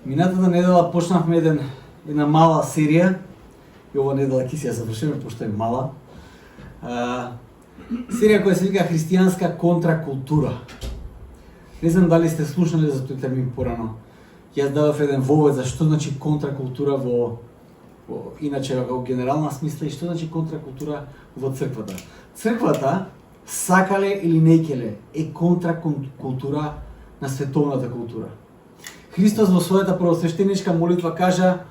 Минатата недела почнавме една мала серија, и ова недела ќе си ја завршиме, пошто е мала. Серија која се вика Христијанска контракултура. Не знам дали сте слушнали за тој термин порано. Јас дадов еден вовед за што значи контракултура иначе во генерална смисла и што значи контракултура во црквата. Црквата, сакале или не келе, е контракултура на световната култура. Христос во својата првосвештеничка молитва кажа: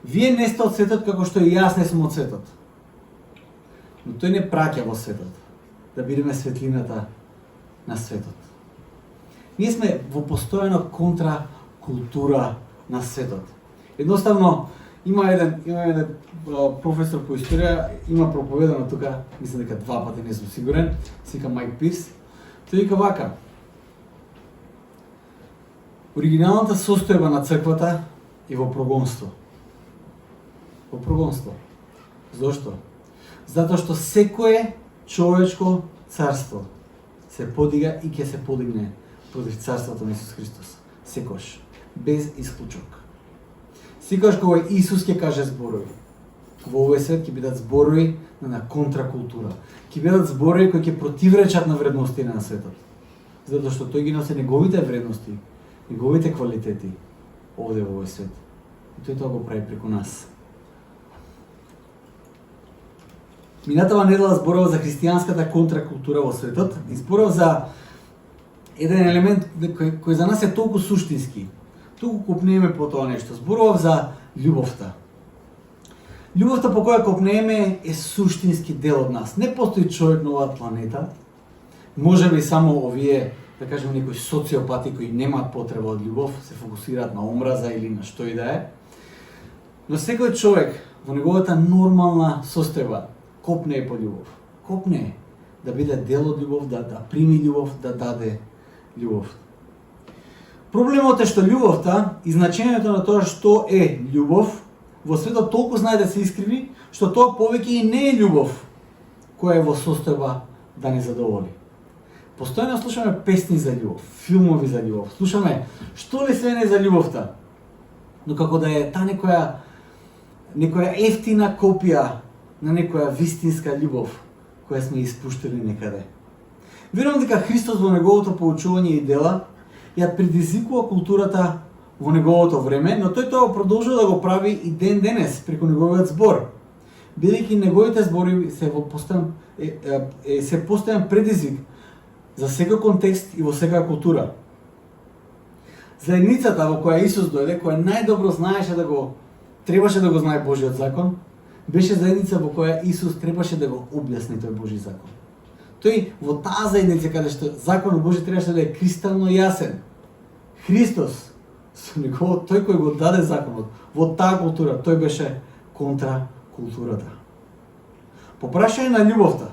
"Вие не сте од светот како што и јас не сум од светот." Но тој не праќа во светот да бидеме светлината на светот. Ние сме во постојана контракултура на светот. Едноставно има еден професор по историја, има проповедано тука, мислам дека 2 пати, не сум сигурен, се вика Майк Пирс. Тој вика вака: оригиналната состојба на црквата е во прогонство. Во прогонство. Зошто? Затоа што секое човечко царство се подига и ќе се подигне против царството на Исус Христос. Секојаш, без исклучок. Секојаш кога Исус ќе каже зборови, во овој свет ќе бидат зборови на контракултура. Ќе бидат зборови кои ќе противречат на вредностите на светот. Затоа што тој ги носи неговите вредности, неговите квалитети овде во овој свет. И тој тоа го прави преку нас. Минатава недела зборав за христијанската контракултура во светот и зборав за еден елемент кој за нас е толку суштински. Туку копнееме по тоа нешто. Зборував за љубовта. Љубовта по која копнееме е суштински дел од нас. Не постои човек на оваа планета, можеби само овие, да кажеме, некои социопати кои немаат потреба од љубов, се фокусираат на омраза или на што и да е. Но секој човек во неговата нормална состојба копнее по љубов. Копнее да биде дел од љубов, да прими љубов, да даде љубов. Проблемот е што љубовта и значењето на тоа што е љубов во светот толку знае да се искриви, што тоа повеќе и не е љубов која е во состојба да не задоволи. Постојано слушаме песни за љубов, филмови за љубов, слушаме што ли све не за љубовта, но како да е таа некоја ефтина копија на некоја вистинска љубов која сме испуштили некаде. Верувам дека Христос во неговото поучување и дела ја предизвикува културата во неговото време, но тој тоа продолжува да го прави и ден денес преку неговиот збор. Бидејќи неговите збори се постојан предизвик за секој контекст и во секоја култура. Заедницата во која Исус дојде, која најдобро знаеше требаше да го знае Божиот закон, беше заедница во која Исус требаше да го објасни тој Божи закон. Тој во таа заедница каде што законот Божи требаше да е кристално јасен. Христос, со него, тој кој го даде законот, во таа култура, тој беше контракултурата. По прашање на љубовта,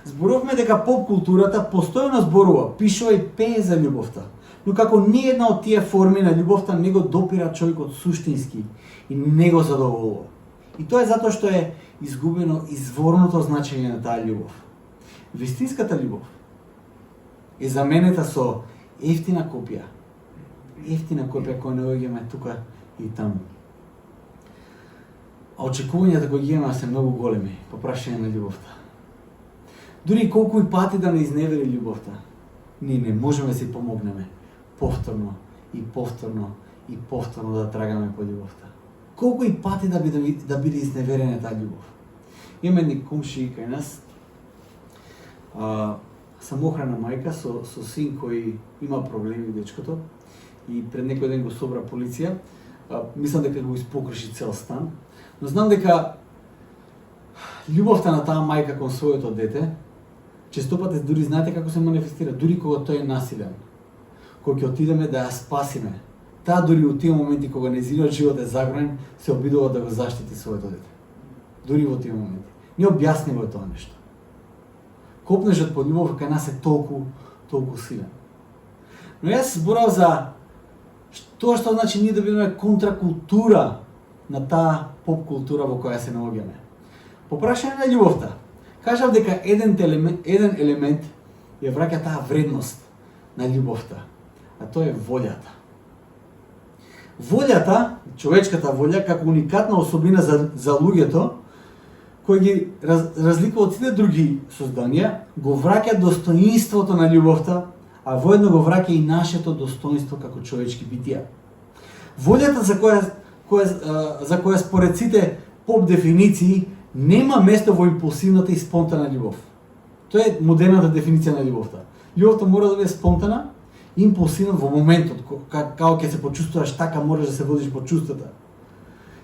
зборовме дека поп културата постојано зборува, пишува и пее за љубовта, но како ниедна од тие форми на љубовта не го допира човекот суштински и не го задоволува. И тоа е затоа што е изгубено изворното значење на таа љубов. Вистинската љубов е заменета со ефтина копија која наоѓаме тука и таму. А очекувањата кои ги имаме се многу големи по прашање на љубовта. Дури колку и пати да не изневери љубовта, ние не можеме да си помогнеме повторно и повторно да трагаме по љубовта. Колку и пати да биде изневерена таа љубов. Имаме едни комшии кај нас, самохрана мајка со син кој има проблеми дечкото и пред некој ден го собра полиција. Мислам дека го испокрши цел стан, но знам дека љубовта на таа мајка кон своето дете често пати дури знаете како се манифестира, дури кога тој е насилен. Кога ќе отидеме да ја спасиме, таа дури во тие моменти кога нејзиниот живот е загрозен, се обидува да го заштити своето дете. Дури во тие моменти. Не објаснива тоа нешто. Копнежот по љубов кај нас е толку силен. Но јас зборав за тоа што значи ние да бидеме контракултура на таа поп култура во која се наоѓаме. По прашање на љубовта, кажав дека еден елемент ја враќа таа вредност на љубовта, а тоа е волјата. Волјата, човечката волја, како уникатна особина за луѓето, кој ги разликува од сите други созданија, го враќа достоинството на љубовта, а воедно го враќа и нашето достоинство како човечки битија. Волјата за која според сите поп дефиниции нема место во импулсивната и спонтана љубов. Тоа е модерната дефиниција на љубовта. Љубовта мора да биде спонтана, импулсивна во моментот, како ќе се почувствуваш, така можеш да се водиш по чувствата.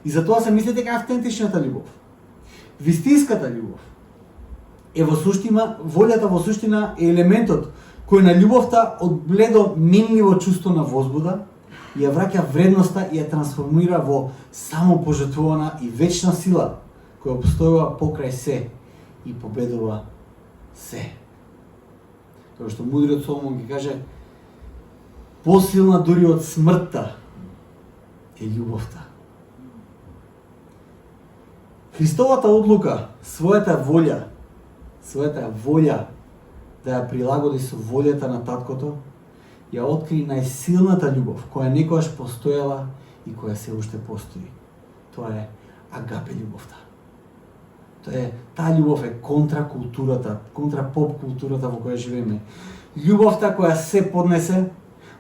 И затоа се мисли дека автентичната љубов. Вистинската љубов е во суштина, волјата во суштина е елементот кој на љубовта од бледо минливо чувство на возбуда ја враќа вредноста и ја трансформира во самопожртвувана и вечна сила која обстојува покрај се и победува се. Како што мудриот Соломон ги каже, посилна дури од смртта е љубовта. Христовата одлука, својата волја да ја прилагоди со волјата на таткото, ја откри најсилната љубов, која некогаш постоела и која се уште постои. Тоа е агапе љубовта. Таа љубов е контра културата, контра поп културата во која живееме. Љубовта која се поднесе,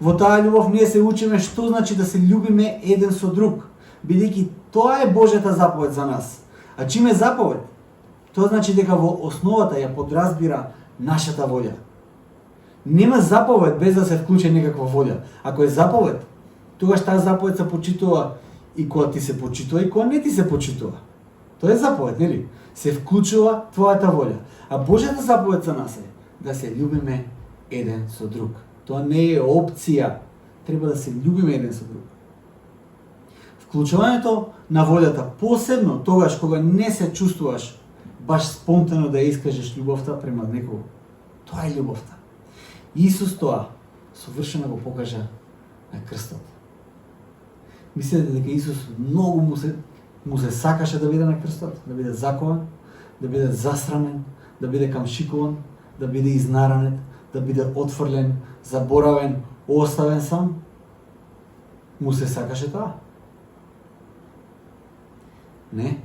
во таа љубов ние се учиме што значи да се љубиме еден со друг, бидејќи тоа е Божјата заповед за нас. А чим е заповед? Тоа значи дека во основата ја подразбира нашата волја. Нема заповед без да се вклучи некаква волја. Ако е заповед, тогаш таа заповед се почитува и кога ти се почитува и кога не ти се почитува. Тоа е заповед, нели? Се вклучува твојата волја. А Божјата заповед за нас е да се љубиме еден со друг. Тоа не е опција. Треба да се љубиме еден со друг. Вклучувањето на волјата, посебно тогаш кога не се чувствуваш баш спонтано да ја искажеш љубовта према некого. Тоа е љубовта. Исус тоа совршено го покажа на крстот. Мислите дека Исус многу му се сакаше да биде на крстот, да биде закован, да биде засрамен, да биде камшикуван, да биде изнаранет, да биде отфрлен, заборавен, оставен сам? Му се сакаше тоа? Не.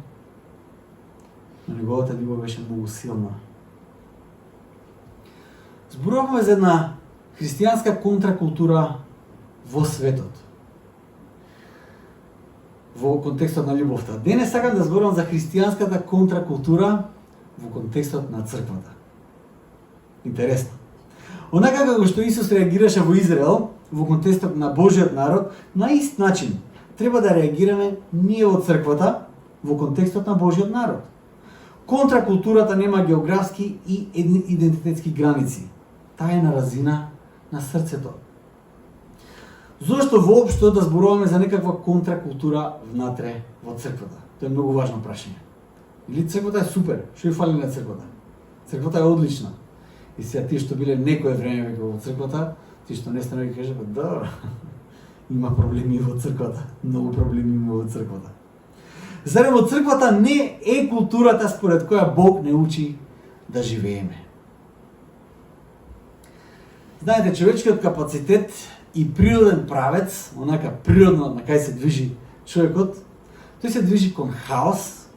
Но неговата љубов беше многу силна. Зборуваме за една христијанска контракултура во светот. Во контекстот на љубовта. Денес сакам да зборувам за христијанската контракултура во контекстот на црквата. Интересно. Онака како што Исус реагираше во Израел, во контекстот на Божјиот народ, на ист начин треба да реагираме ние во црквата во контекстот на Божјиот народ. Контракултурата нема географски и идентитетски граници. Таа е на разина на срцето. Зошто воопшто да зборуваме за некаква контракултура внатре во црквата? Тоа е многу важно прашање. Или црквата е супер, што ја фали на црквата? Црквата е одлична. И сега тие што биле некое време веќе во црквата, тие што не станали ги кажат, да, има проблеми во црквата, многу проблеми има во црквата. Зарем во црквата не е културата според која Бог не учи да живееме. Знаете, човечкиот капацитет и природен правец, онака природно на кај се движи човекот, тој се движи кон хаос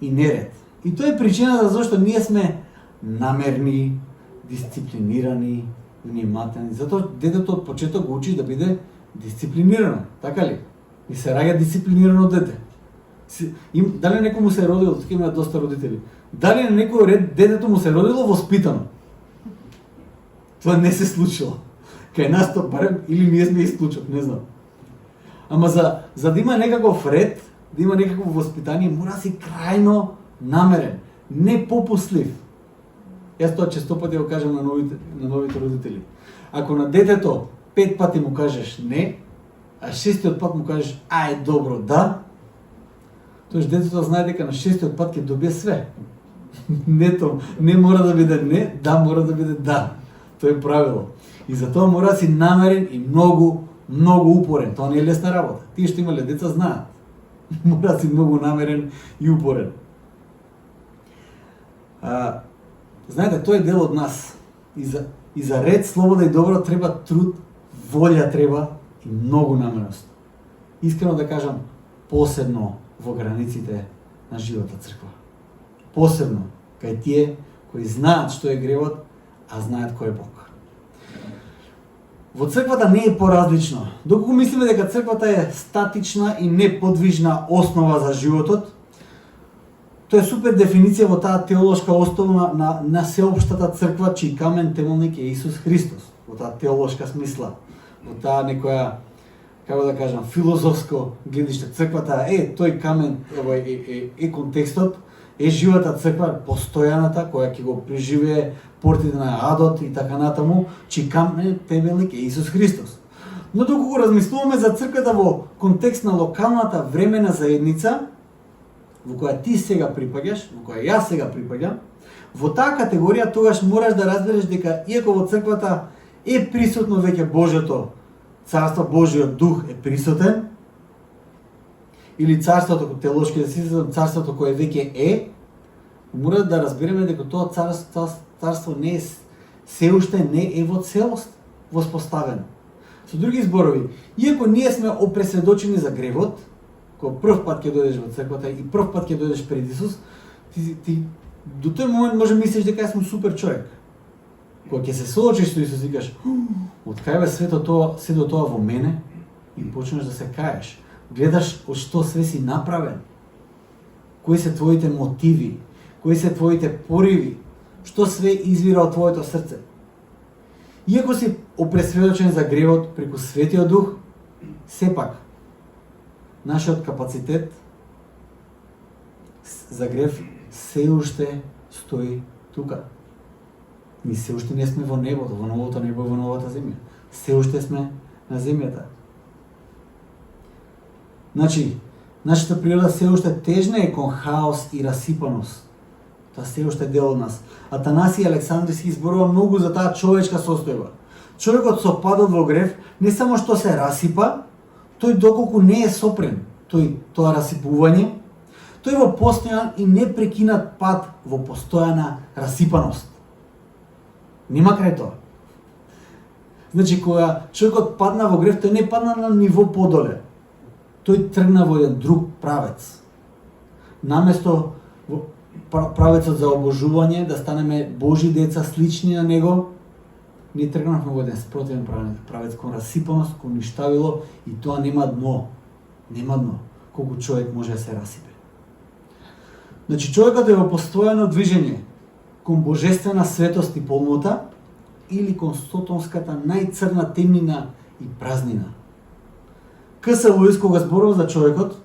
и неред. И тоа е причината зашто ние сме намерни, дисциплинирани, внимателни. Затоа детето од почеток го учи да биде дисциплинирано, така ли? И се раѓа дисциплинирано дете. Дали некому се родило, тука има доста родители, дали на некој ред детето му се родило воспитано? Тоа не се случило. Кај нас тоа барем или ние сме исклучок, не знам. Ама за да има некаков ред, да има некакво воспитание, мора си крајно намерен, не попуслив. Јас тоа често пати го кажам на новите родители. Ако на детето 5 пати му кажеш не, а 6-тиот пат му кажеш е добро, да, тоаш детето знае дека на 6-тиот пат ќе добие све. Не мора да биде не, да мора да биде да. Тоа е правило. И затоа мора да си намерен и многу упорен. Тоа не е лесна работа. Тие што имале деца знаат. Мора да си многу намерен и упорен. Знаете, тој е дел од нас. И за ред, слобода и добро треба труд, волја треба и многу намереност. искрено да кажам, посебно во границите на живата црква. Посебно кај тие кои знаат што е гревот, а знаат кој е Бог. Во црквата не е поразлично. Доколку мислиме дека црквата е статична и неподвижна основа за животот, тоа е супер дефиниција во таа теолошка основа на сеопштата црква, чиј камен темелник е Исус Христос. Во таа теолошка смисла, во таа некоја, како да кажам, филозофско гледиште. Црквата е тој камен, е контекстот, е живата црква, постојаната, која ќе го преживее портите на адот и така натаму, чиј камен темелник е Исус Христос. Но доколку размислуваме за црквата во контекст на локалната времена заедница, во која ти сега припаѓаш, во која јас сега припаѓам, во таа категорија тогаш мораш да разбереш дека иако во црквата е присутно веќе Божјото царство, Божјиот дух е присутен, или царството, теолошки да си царството кое веќе е, мора да разбереме дека тоа царство не е се уште не е во целост воспоставено. Со други зборови, иако ние сме опресведочени за гревот, кога прв пат ќе дојдеш во црквата и прв пат ќе дојдеш пред Исус, ти до тој момент може мислиш дека јас сум супер човек. Кога ќе се соочиш со Исус и кажеш, од кај бе сето тоа во мене, и почнеш да се каеш. Гледаш од што све си направен. Кои се твоите мотиви, кои се твоите пориви, што све извира од твоето срце. Иако си опресведочен за гревот преку Светиот Дух, сепак нашиот капацитет за грев се уште стои тука. Ми се уште не сме во небото, во новото небо, во новата земја. Се уште сме на земјата. Значи, нашата природа се уште тежна е кон хаос и расипаност. Тоа се уште дел од нас. Атанасий Александрски зборува многу за таа човечка состојба. Човекот со падот во грев не само што се расипа, тој доколку не е сопрен, тоа расипување, тој во постојан и непрекинат пад во постојана расипаност. Нема крај тоа. Значи, кога човекот падна во грев, тој не падна на ниво подоле. Тој тргна во еден друг правец. Наместо правецот за обожување, да станеме Божи деца, слични на него, ние тргнавме во еден спротивен правец, кон расипаност, кон ништавило, и тоа нема дно. Нема дно, колку човек може да се расипе. Значи, човекот е во постојано движење кон божествена светост и полнота, или кон сотонската најцрна темнина и празнина. К.С. Луис, кога зборува за човекот,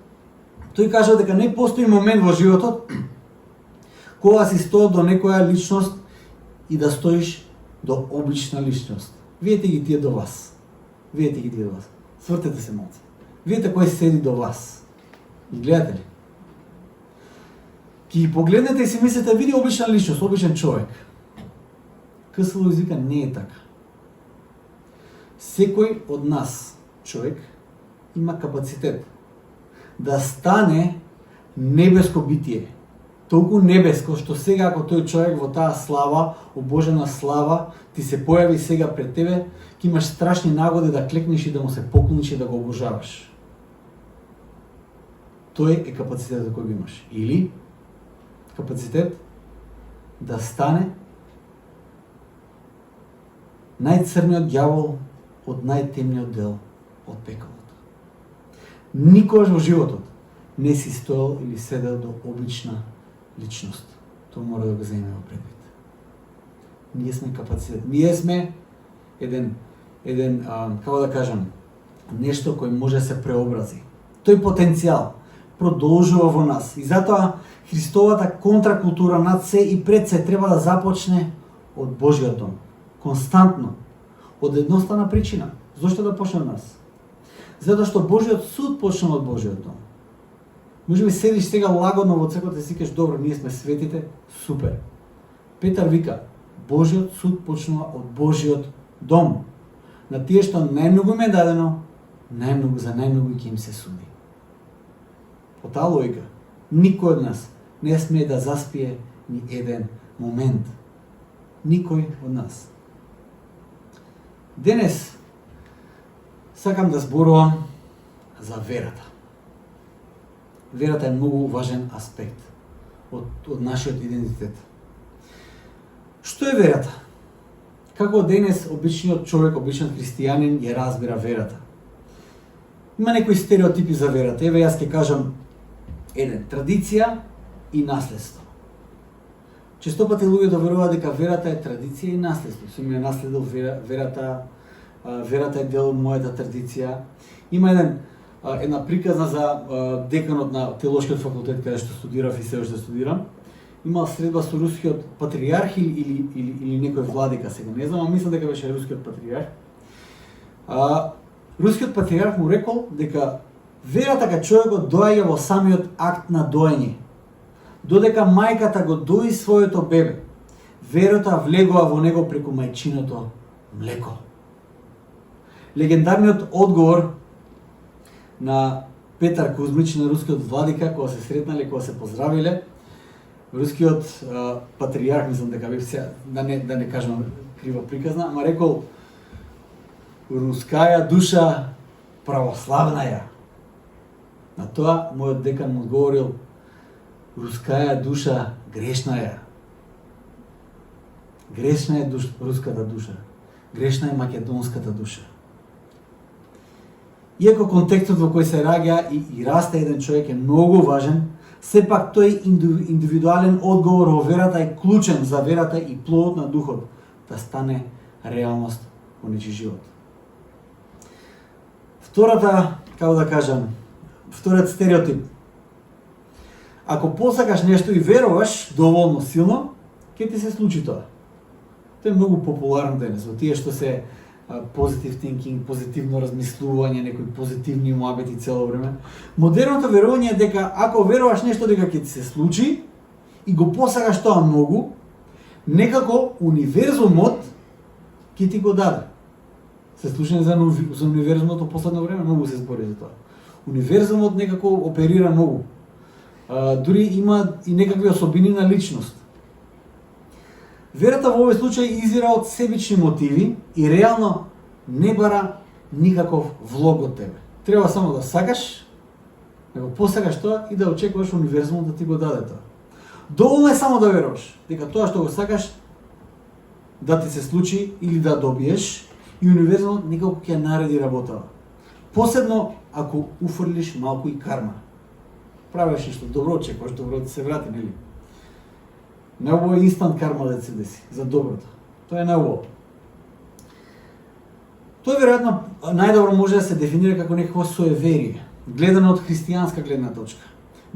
тој кажа дека не постои момент во животот кога си стоел до некоја личност и да стоиш до облична личност. Видете ги тие до вас. Видете ги тие до вас. Свртете се малце. Видете кој седи до вас. И гледате ли? Ки ги погледнете и си мислите, види облична личност, обличен човек. К.С. Луис вика, не е така. Секој од нас, човек, има капацитет да стане небеско битие. Толку небеско, што сега ако тој човек во таа слава, обожена слава, ти се појави сега пред тебе, ќе имаш страшни нагоди да клекнеш и да му се поклониш и да го обожаваш. Тој е капацитетот кој го имаш. Или капацитет да стане најцрниот ѓавол од најтемниот дел од пеколот. Никогаш во животот не си стоел или седел до облична личност. Тоа мора да го земеме во предвид. Ние сме капацитет. Ние сме еден како да кажам, нешто кој може да се преобрази. Тој потенцијал продолжува во нас. И затоа Христовата контракултура над се и пред се треба да започне од Божјиот дом. Константно. Од едноставна причина. Зошто да почне од нас? Затоа што Божјиот суд почнува од Божјиот дом. Може би седиш сега лагодно во црквата и си кажеш, добро, ние сме светите, супер. Петар вика, Божјиот суд почнува од Божјиот дом. На тие што најмногу им е дадено, за најмногу ќе им се суди. По таа логика, никој од нас не смее да заспие ни еден момент. Никој од нас. Денес сакам да зборувам за верата. Верата е многу важен аспект од нашиот идентитет. Што е верата? Како денес обичниот човек, обичниот христијанин ја разбира верата? Има некои стереотипи за верата. Еве јас ќе кажам еден: традиција и наследство. Често пати луѓето веруваат дека верата е традиција и наследство. Сум ја наследил верата, верата е дел од мојата традиција. Има една приказна за деканот на теолошкиот факултет каде што студирав и се уште студирам. Имал средба со рускиот патријарх или некој владика, сега не знам, а мислам дека беше рускиот патријарх. Рускиот патријарх му рекол дека верата кај човекот доаѓа во самиот акт на доење. Додека мајката го дои своето бебе, верата влегува во него преку мајчиното млеко. Легендарниот одговор на Петар Кузмич, на рускиот владика, кога се сретнале, кога се поздравиле, рускиот патријарх, мислам дека бе, да не кажам крива приказна, ама рекол: рускаја душа православна ја. На тоа мојот декан му одговорил: рускаја душа грешна ја. Грешна е руската душа. Грешна е македонската душа. Иако контекстот во кој се раѓа и расте еден човек е многу важен, сепак тој индивидуален одговор во верата е клучен за верата и плодот на духот да стане реалност во нечи живот. Вториот стереотип. Ако посакаш нешто и веруваш доволно силно, ќе ти се случи тоа. Тоа е многу популарно денес, во тие што се позитив thinking, позитивно размислување, некои позитивни муабети цело време. Модерното верување е дека ако веруваш нешто дека ќе ти се случи и го посакаш тоа многу, некако универзумот ќе ти го даде. Се слушаме за универзумот во последно време, многу се збори за тоа. Универзумот некако оперира многу. Дури има и некакви особини на личност. Верата во овој случај изира од себични мотиви и реално не бара никаков влог од тебе. Треба само да сакаш, да го посакаш тоа и да очекуваш универзумот да ти го даде тоа. Доволно е само да веруваш дека тоа што го сакаш да ти се случи или да добиеш и универзумот некако ќе нареди работава. Посебно ако уфрлиш малку и карма. Правиш нешто добро, очекуваш добро да се врати, нели? Неубаво е инстант карма да се деси, за доброто. Тоа е неубаво. Тоа веројатно најдобро може да се дефинира како некакво суеверие, гледано од христијанска гледна точка.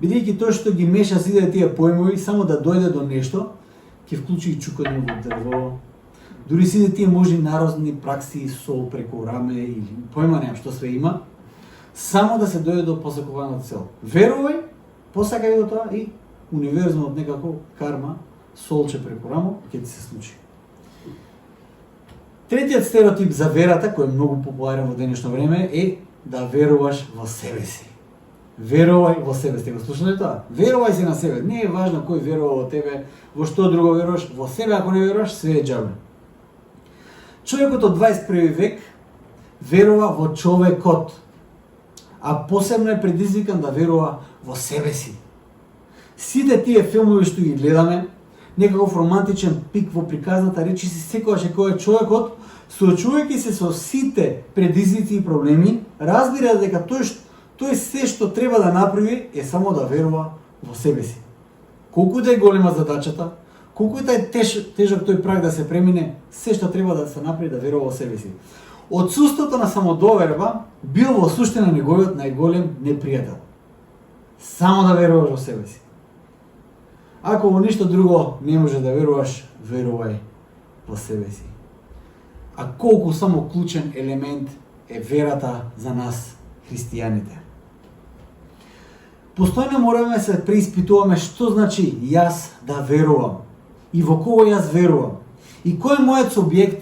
Бидејќи тоа што ги меша сите тие појмови само да дојде до нешто, ќе вклучи и чукање во дрво, дури сите тие можни народни пракси, сол преку раме или појма немам што све има, само да се дојде до посакуваната цел. Верувај, посакај го тоа и универзумот некако карма, солче преку рамо, ќе ти се случи. Третиот стереотип за верата, кој е многу популарен во денешно време, е да веруваш во себе си. Верувај во себе. Сте го слушнале тоа? Верувај си на себе. Не е важно кој верува во тебе, во што друго веруваш, во себе ако не веруваш, све е џабе. Човекот од 21 век верува во човекот, а посебно е предизвикан да верува во себе си. Сите тие филмови што ги гледаме, некаков романтичен пик во приказната речи си секогаш е кој е човекот, соочувајќи се со сите предизвици и проблеми, разбира дека тој се што треба да направи е само да верува во себе си. Колку да е голема задачата, колку да е тежок тој праг да се премине, се што треба да се направи да верува во себе си. Отсуството на самодоверба бил во суштина неговиот најголем непријател. Само да веруваш во себе си. Ако во ништо друго не може да веруваш, верувај во себе си. А колку само клучен елемент е верата за нас, христијаните. Постојано мораме да се преиспитуваме што значи јас да верувам и во кого јас верувам и кој е мојот субјект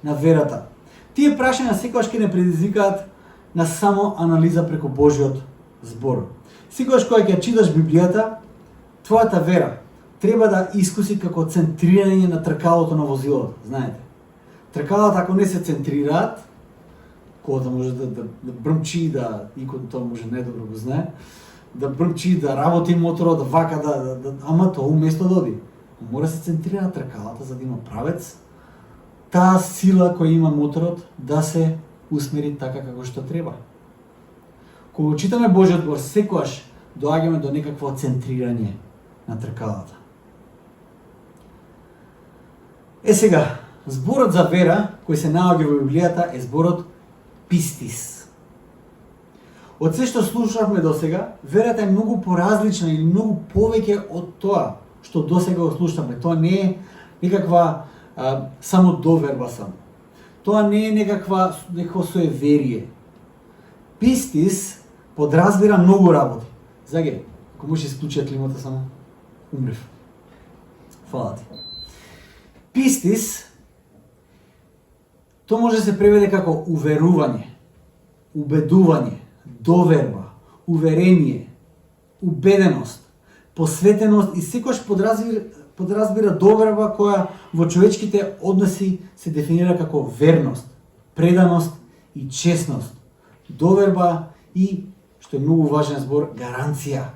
на верата. Тие прашања секогаш ќе не предизвикаат на само анализа преку Божиот збор. Секогаш кога ќе читаш Библијата, твојата вера треба да искуси како центрирање на тркалото на возилото, знаете. Тркалата ако не се центрираат, колата може да брмчи, да икон тоа може недобро го знае, да брмчи, да работи моторот, да вака, ама тоа уместо да оди. Мора се центрира тркалата за да има правец, таа сила која има моторот да се усмери така како што треба. Кога читаме Божиот збор, секогаш доаѓаме до некакво центрирање на тркалата. Сега, зборот за вера кој се наоѓа во Библијата е зборот пистис. Од се што слушавме досега, верата е многу поразлична или многу повеќе од тоа што досега го слушавме. Тоа не е некаква само доверба само. Тоа не е некакво суеверие. Пистис подразбира многу работи. Заге, ако може исклучи климата само, умрев. Фала ти. Пистис, тоа може да се преведе како уверување, убедување, доверба, уверение, убеденост, посветеност и секојаш подразбира доверба која во човечките односи се дефинира како верност, преданост и честност. Доверба и, што е многу важен збор, гаранција.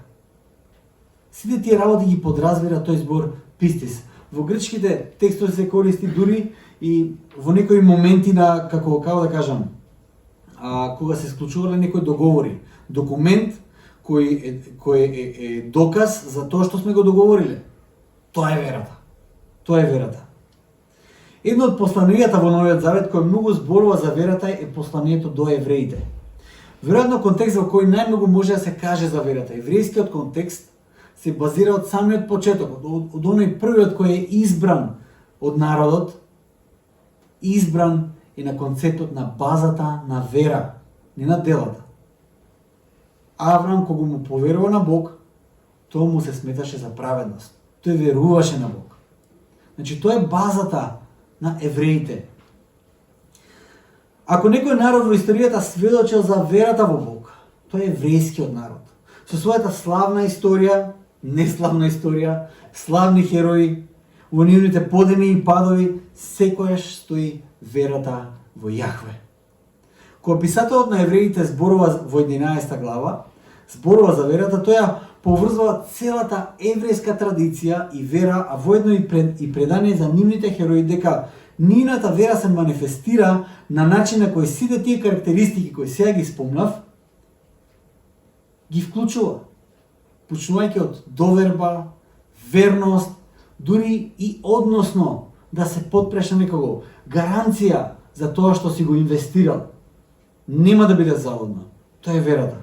Сите тие работи ги подразбира тој збор пистис. Во грчките текстови се користи дури и во некои моменти на, како да кажам, кога се склучувале некои договори. Документ кој е доказ за тоа што сме го договориле. Тоа е верата. Тоа е верата. Едно од посланијата во Новиот Завет кој многу зборува за верата е посланието до евреите. Веројатно контекст во кој најмногу може да се каже за верата. Еврејскиот контекст се базира од самиот почеток, од оној првиот кој е избран од народот, избран и на концептот на базата на вера, не на делата. Аврам, кога му поверува на Бог, тоа му се сметаше за праведност. Тој веруваше на Бог. Значи, тоа е базата на евреите. Ако некој народ во историјата сведочил за верата во Бог, тоа е еврејскиот народ. Со својата славна историја, неславна историја, славни херои, во нивните подеми и падови, секојаш стои верата во Јахве. Кога писателот на евреите зборува во 11 глава, зборува за верата, тој ја поврзува целата еврејска традиција и вера, а воедно и предание за нивните херои, дека нивната вера се манифестира на начин на кој сите тие карактеристики кои сега ги спомнав, ги вклучува. Почнувајќи од доверба, верност, дури и односно да се подпреше некако гаранција за тоа што си го инвестирал. Нема да биде залудно. Тоа е верата.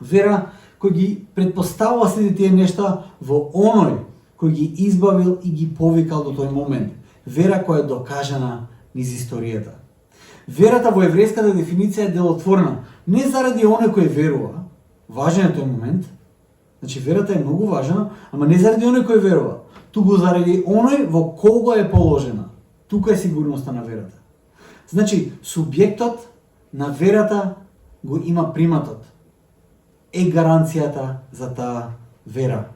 Вера кој ги предпоставува сите тие нешта во оној кој ги избавил и ги повикал до тој момент. Вера која е докажана низ историјата. Верата во еврејската дефиниција е делотворна. Не заради оној кој верува, важен е тој момент, значи верата е многу важна, ама не заради оној кој верува, туку заради оној во кого е положена. Тука е сигурноста на верата. Значи, субјектот на верата го има приматот. Е гаранцијата за таа вера.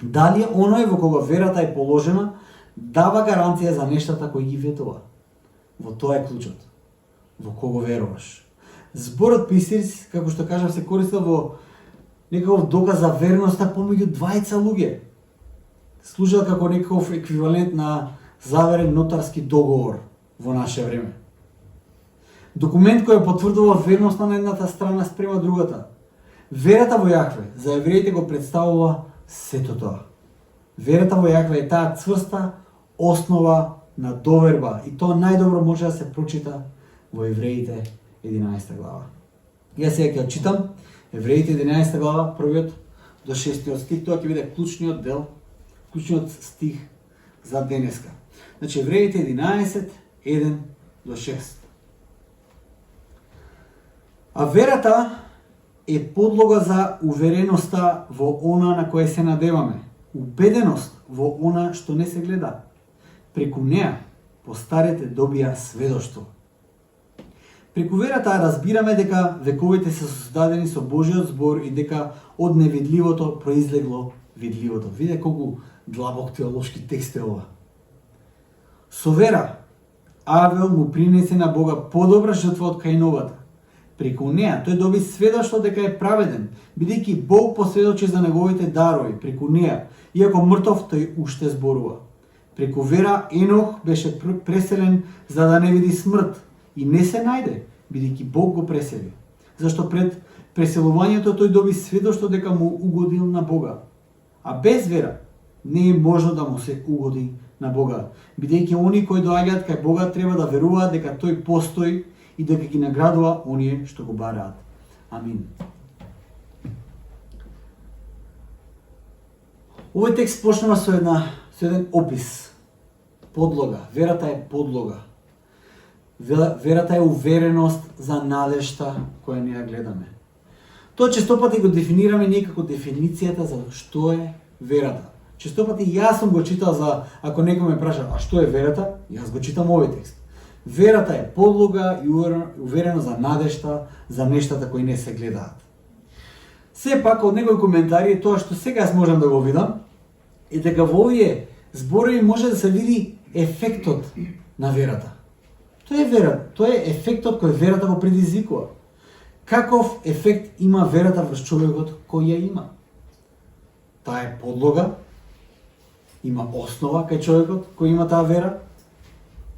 Дали оној во кого верата е положена, дава гаранција за нештата кои ги ветува. Во тоа е клучот. Во кого веруваш. Зборот пистис, како што кажав, се користел во некаков доказ за верноста помеѓу двајца луѓе. Служел како некаков еквивалент на заверен нотарски договор во наше време. Документ кој потврдува верноста на едната страна спрема другата. Верата во Јахве за евреите го представува сето тоа. Верата во Јахве е таа цврста основа на доверба и тоа најдобро може да се прочита во Евреите 11 глава. Јас сега ќе читам Евреите 11 глава, првиот до 6 стих, тоа ќе биде клучниот дел, клучниот стих за денеска. Значи Евреите 11, 1 до 6. А верата е подлога за увереноста во она на кое се надеваме, убеденост во она што не се гледа. Преку неа постарите добија сведоштво. Преку верата разбираме дека вековите се создадени со Божиот збор и дека од невидливото произлегло видливото. Виде колку длабок теолошки текст е ова. Со вера Авел му принесе на Бога подобра жртва од Каиновата. Преку неа тој доби сведоштво дека е праведен, бидејќи Бог посведочи за неговите дарови преку неа, иако мртов тој уште зборува. Преку вера Енох беше преселен за да не види смрт и не се најде, бидејќи Бог го пресели. Зашто пред преселувањето тој доби сведоштво дека му угодил на Бога. А без вера не е можно да му се угоди на Бога, бидејќи они кои доаѓаат кај Бога треба да веруваат дека тој постои и дека ги наградува оние што го бараат. Амин. Овој текст почнува со еден опис. Подлога. Верата е подлога. Верата е увереност за надежта која ние ја гледаме. Тоа честопати го дефинираме ние како дефиницијата за што е верата. Честопати јас сум го читал за, ако некој ме праша, а што е верата? Јас го читам овој текст. Верата е подлога и уверено за надежта, за нештата кои не се гледаат. Сепак, од некои коментари, тоа што сега јас можам да го видам, е дека во овие зборови може да се види ефектот на верата. Тоа е верата, тоа е ефектот кој верата го предизвикува. Каков ефект има верата врз човекот кој ја има? Таа е подлога, има основа кај човекот кој има таа вера,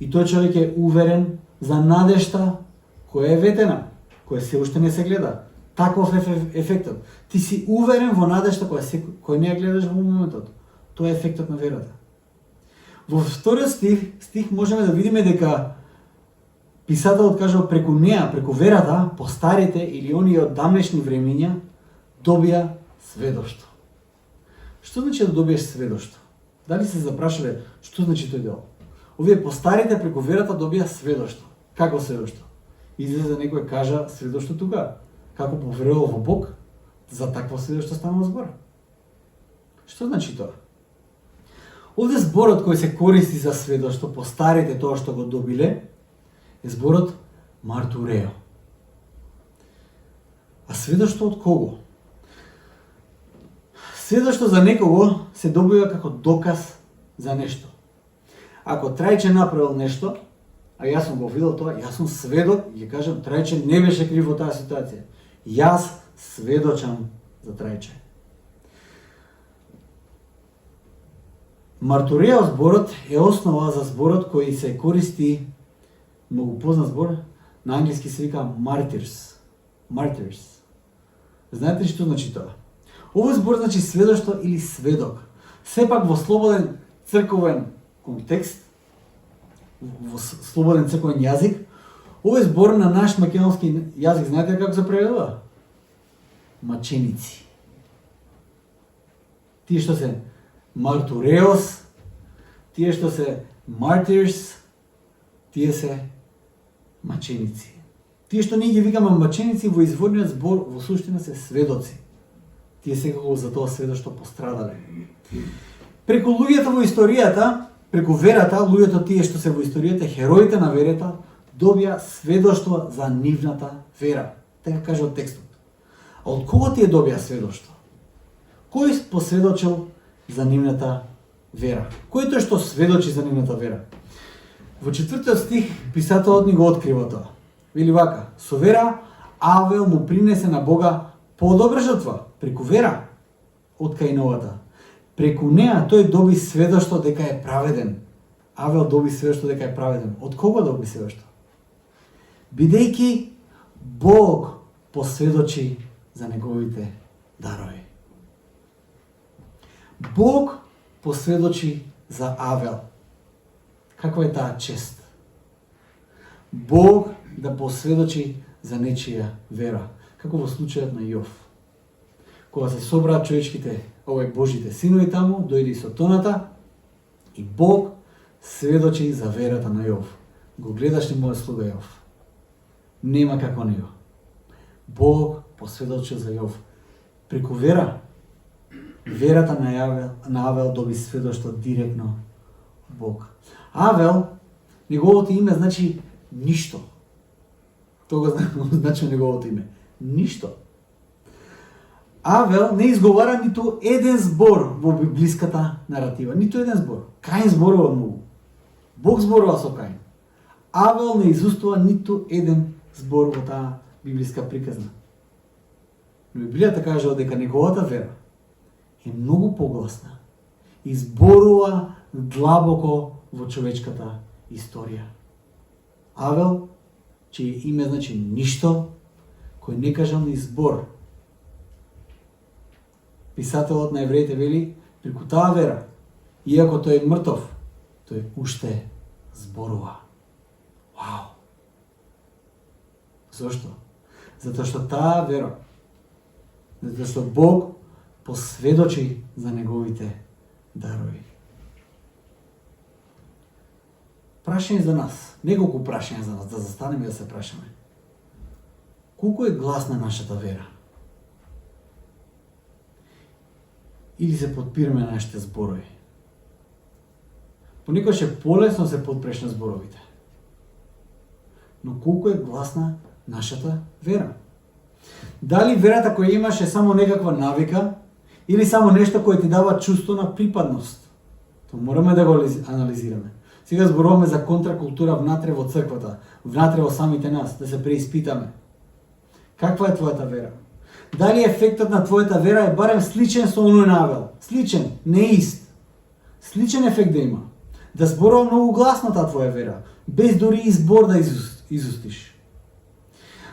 и тој човек е уверен за надежта која е ветена, која се уште не се гледа. Таков е ефектот. Ти си уверен во надежта која не ја гледаш во моментот. Тоа е ефектот на верата. Во вториот стих можеме да видиме дека писателот кажа преку неа, преку верата, постарите или оние од дамнешни времења добија сведоштво. Што значи да добиеш сведоштво? Дали се запрашале што значи тој дел? Овие постарите преку верата добија сведоштво. Како сведоштво? Излезе некој кажа сведоштво тука. Како поверувал во Бог, за такво сведоштво станува збор. Што значи тоа? Овде зборот кој се користи за сведоштво, постарите тоа што го добиле, е зборот мартурео. А сведоштво од кого? Сведоштво за некого се добива како доказ за нешто. Ако Трајче направил нешто, а јас сум го видел тоа, јас сум сведок и ќе кажам Трајче не беше крив во таа ситуација. Јас сведочам за Трајче. Мартурео зборот е основа за зборот кој се користи, многу познат збор, на англиски се вика martyrs. Martyrs. Знаете ли што значи тоа? Овој збор значи сведоштво или сведок. Сепак во слободен црковен контекст, во слободен црковен јазик, овој збор на наш македонски јазик, знаете како се преведува? Маченици. Тие што се мартуреос, тие што се martyrs, тие се маченици. Тие што ние ги викаме маченици во изворниот збор во суштина се сведоци. Тие секако за тоа сведоштво пострадале. Преку луѓето во историјата, преку верата, луѓето тие што се во историјата, хероите на верата, добија сведоштво за нивната вера. Така каже од текстот. А од кого тие добија сведоштво? Кој посведочил за нивната вера? Кој тој што сведочи за нивната вера? Во 4 стих писателот ни го открива тоа. Вели вака: со вера Авел му принесе на Бога подобра жртва, преку вера од Каиновата. Преку неа тој доби сведоштво дека е праведен. Авел доби сведоштво дека е праведен. Од кого доби сведоштво? Бидејќи Бог посведочи за неговите дарови. Бог посведочи за Авел. Каква е таа чест? Бог да посведочи за нечија вера. Како во случајот на Јов. Кога се собраат човечките, Божите синови таму, дојде и Сотоната и Бог сведочи за верата на Јов. Го гледаш ли мојот слуга Јов? Нема како него. Бог посведочил за Јов. Преку вера, верата на Авел доби сведоштво директно Бог. Авел, неговото име значи ништо. Тоа значи неговото име. Ништо. Авел не изговара ниту еден збор во библиската наратива. Ниту еден збор. Каин зборува многу. Бог зборува со Каин. Авел не изустува ниту еден збор во таа библиска приказна. Но Библијата кажа дека неговата вера е многу погласна и зборува длабоко во човечката историја. Авел, чие име значи ништо, кој не кажал ни збор. Писателот на Евреите вели, преку таа вера, иако тој е мртов, тој уште зборува. Вау! Зошто? Затоа што таа вера, затоа што Бог посведочи за неговите дарови. Прашање за нас, неколку прашања за нас, да застанеме и да се прашаме. Колку е гласна нашата вера? Или се подпираме на нашите зборови? Понекогаш е полесно се подпреш на зборовите. Но колку е гласна нашата вера? Дали верата која имаш е само некаква навика или само нешто кое ти дава чувство на припадност? То мораме да го анализираме. Сега зборуваме за контракултура внатре во црквата, внатре во самите нас, да се преиспитаме. Каква е твојата вера? Дали ефектот на твојата вера е барем сличен со оној на Авел? Сличен, не ист. Сличен ефект да има. Да зборува многу гласно таа твоја вера, без дури и збор да изустиш.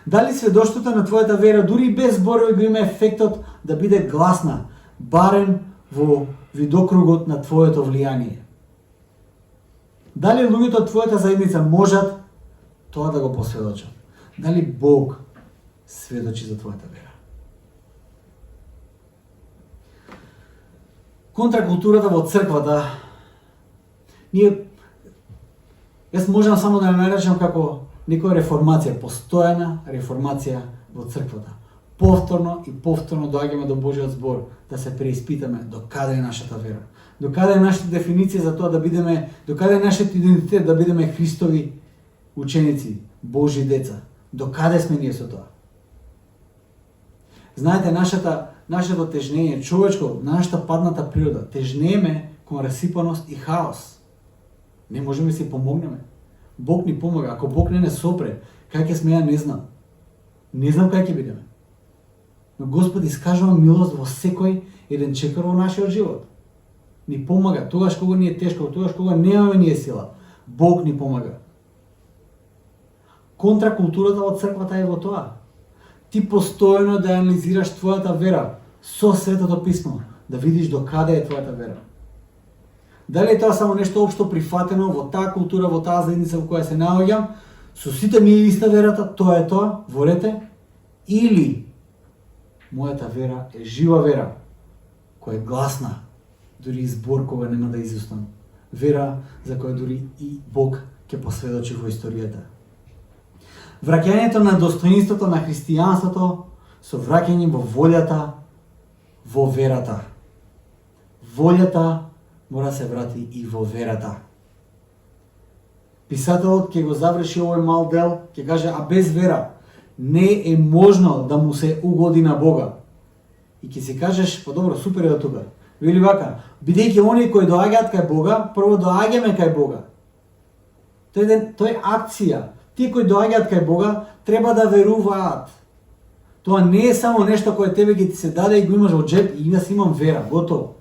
Дали сведоштвото на твојата вера, дури и без зборови, го има ефектот да биде гласна, барем во видокругот на твоето влијание? Дали луѓето од твојата заедница можат тоа да го посведочат? Дали Бог сведочи за твојата вера? Контракултурата во црквата, јас можам само да ја наречам како некоја реформација, постојана реформација во црквата. Повторно и повторно доаѓаме до Божиот збор, да се преиспитаме до каде е нашата вера, до каде е нашата дефиниција за тоа да бидеме, до каде е нашиот идентитет да бидеме Христови ученици, Божи деца, до каде сме ние со тоа. Знаете, нашето тежнење, човечко, нашата падната природа, тежнееме кон расипаност и хаос. Не можеме да си помогнеме. Бог ни помага. Ако Бог не сопре, кај ќе сме, ја не знам. Не знам кај ќе бидеме. Но Господ искажува милост во секој еден чекор во нашиот живот. Ни помага тогаш кога ни е тешко, тогаш кога немаме ние сила. Бог ни помага. Контракултурата во црквата е во тоа. Ти постојано да анализираш твојата вера со Светото Писмо, да видиш до каде е твојата вера. Дали е тоа само нешто општо прифатено во таа култура, во таа заедница во која се наоѓам, со сите ми е иста верата, тоа е тоа, ворете, или мојата вера е жива вера, која е гласна, дури и збор кога нема да изустам. Вера за која дури и Бог ќе посведочи во историјата. Враќањето на достоинството на христијанството со враќање во волјата, во верата. Волјата мора се врати и во верата. Писателот ќе го заврши овој мал дел, ќе каже, а без вера не е можно да му се угоди на Бога. И ќе си кажеш, па добро, супер е до тука. Вели вака, бидејќи оние кои доаѓаат кај Бога, прво доаѓаме кај Бога. Тој е акција. Тие кои доаѓаат кај Бога треба да веруваат. Тоа не е само нешто кое тебе ќе ти се даде и го имаш во джеб и јас имам вера, готово.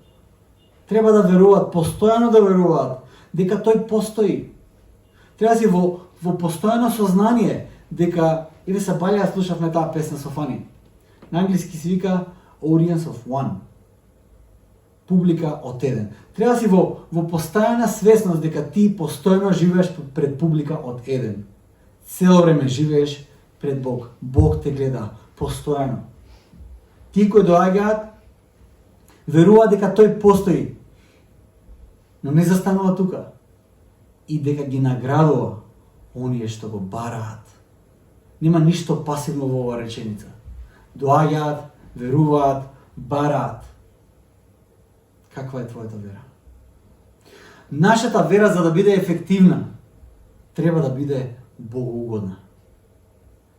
Треба да веруваат, постојано да веруваат дека тој постои. Треба си во постојано сознание дека, еве се балја слушавме таа песна со Фани. На англиски се вика Audience of One. Публика од еден. Треба си во постојана свесност дека ти постојано живееш пред публика од еден. Цело време живееш пред Бог. Бог те гледа постојано. Ти кои доаѓаат веруваат дека тој постои, но не застанува тука. И дека ги наградува оние што го бараат. Нема ништо пасивно во оваа реченица. Доаѓаат, веруваат, бараат. Каква е твојата вера? Нашата вера, за да биде ефективна, треба да биде богоугодна.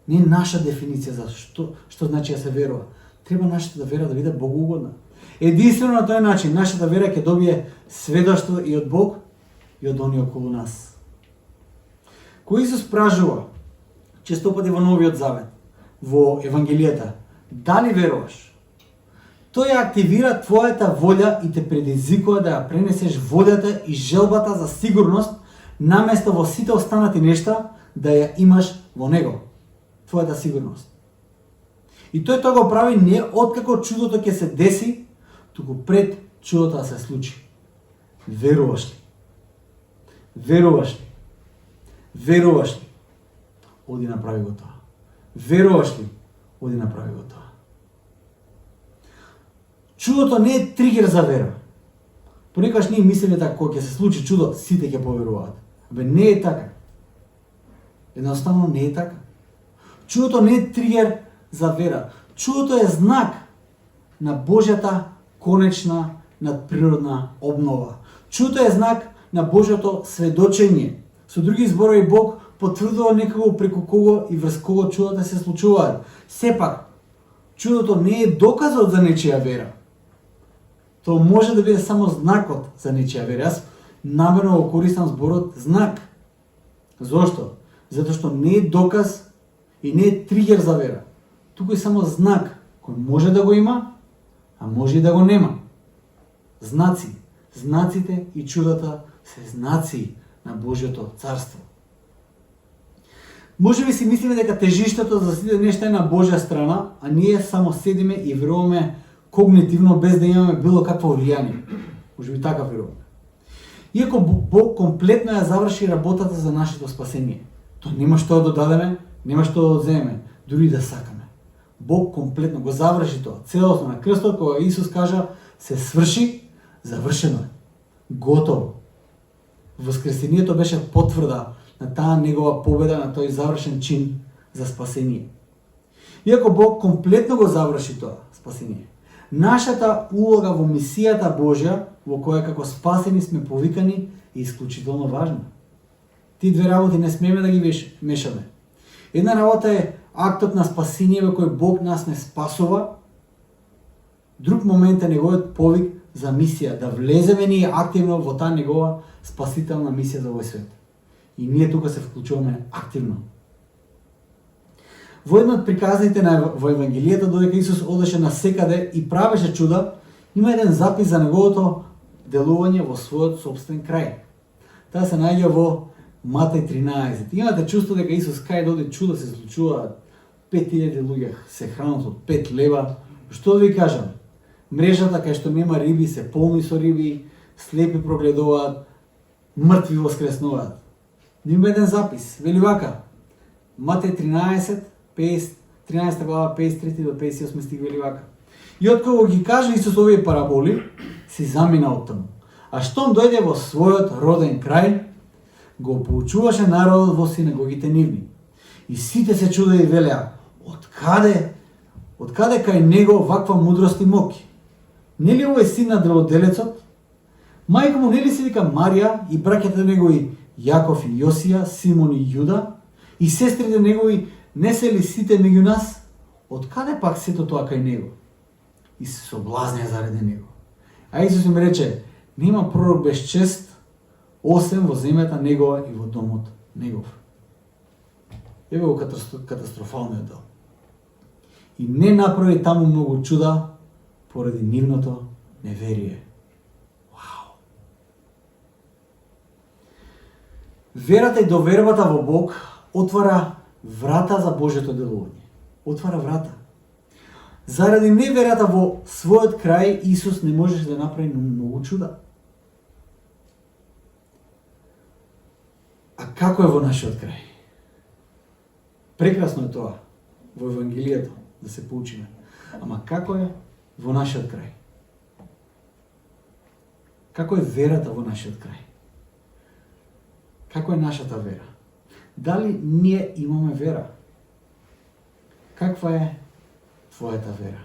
Не наша дефиниција за што значи да се верува. Треба нашата вера да биде богоугодна. Единствено на тој начин нашата вера ќе добие сведоштво и од Бог и од оние околу нас. Кој Исус пражува често пати во Новиот Завет, во Евангелијата, дали веруваш? Тој ја активира твојата волја и те предизвикува да ја пренесеш волјата и желбата за сигурност наместо во сите останати нешта да ја имаш во него. Твојата сигурност. И тој тоа го прави не откако чудото ќе се деси, туку пред чудото да се случи. Веруваш ли? Веруваш ли? Веруваш ли? Оди направи го тоа. Веруваш ли? Оди направи го тоа. Чудото не е тригер за вера. Понекогаш ние мислиме така, кога ќе се случи чудо, сите ќе поверуваат. Не е така. Едноставно не е така. Чудото не е тригер за вера. Чудото е знак на Божјата конечна надприродна обнова. Чудото е знак на Божјото сведочење. Со други зборови, Бог потврдува некако преку кого и врз кого чудата се случуваат. Сепак, чудото не е доказот за нечија вера. Тоа може да биде само знакот за нечија вера. Јас намерно го користам зборот знак. Зошто? Затоа што не е доказ и не е тригер за вера. Туку е само знак кој може да го има, а може и да го нема. Знаци. Знаците и чудата се знаци на Божјото царство. Може би си мислиме дека тежиштето за сите нешта е на Божја страна, а ние само седиме и веруваме когнитивно без да имаме било какво влијание. Може би така веруваме. Иако Бог комплетно ја заврши работата за нашето спасение. Тоа нема што да додадеме, нема што да одземеме, дури да сакаме. Бог комплетно го заврши тоа. Целосно на крстот, кога Исус кажа се сврши, завршено е. Готово. Воскресението беше потврда на таа негова победа, на тој завршен чин за спасение. Иако Бог комплетно го заврши тоа спасение, нашата улога во мисијата Божја, во која како спасени сме повикани, е исклучително важна. Ти две работи не смеме да ги мешаме. Една работа е актот на спасение во кој Бог нас не спасува. Друг момент е неговиот повик за мисија, да влеземе ние активно во таа негова спасителна мисија за овој свет. И ние тука се вклучуваме активно. Во едно од приказните во Евангелијата, додека Исус одеше насекаде и правеше чуда, има еден запис за неговото делување во својот собствен крај. Таа се наоѓа во Матеј 13. Имате чувство дека Исус кај доди чуда се случуваат, 5000 луѓе се хранат од 5 лева. Што да ви кажам? Мрежата кај што нема риби се полни со риби, слепи прогледуваат, мртви воскреснуваат. Но има еден запис, вели вака, Матеј 13 глава 53 до 58 стих вели вака. И откако ги кажа Исус овие параболи, си замина од таму. А штом дојде во својот роден крај, го поучуваше народот во синагогите нивни. И сите се чуда и велеа, откаде кај него ваква мудрост и моки? Нели овој син на дрводелецот? Мајка му нели се вика Марија и браќата негови Јаков и Јосија, Симон и Јуда? И сестрите негови не се ли сите меѓу нас? Откаде пак сето тоа кај него? И се соблазнеа заради него. А Исус им рече, нема пророк без чест, освен во земјата негова и во домот негов. Еве го катастрофалниот дел. И не направи таму многу чуда поради нивното неверие. Вау! Верата и довербата во Бог отвара врата за Божјото делување. Отвара врата. Заради неверата во својот крај, Исус не можеше да направи многу чуда. А како е во нашиот крај? Прекрасно е тоа во Евангелието да се поучиме. Ама како е во нашиот крај? Како е верата во нашиот крај? Како е нашата вера? Дали ние имаме вера? Каква е твојата вера?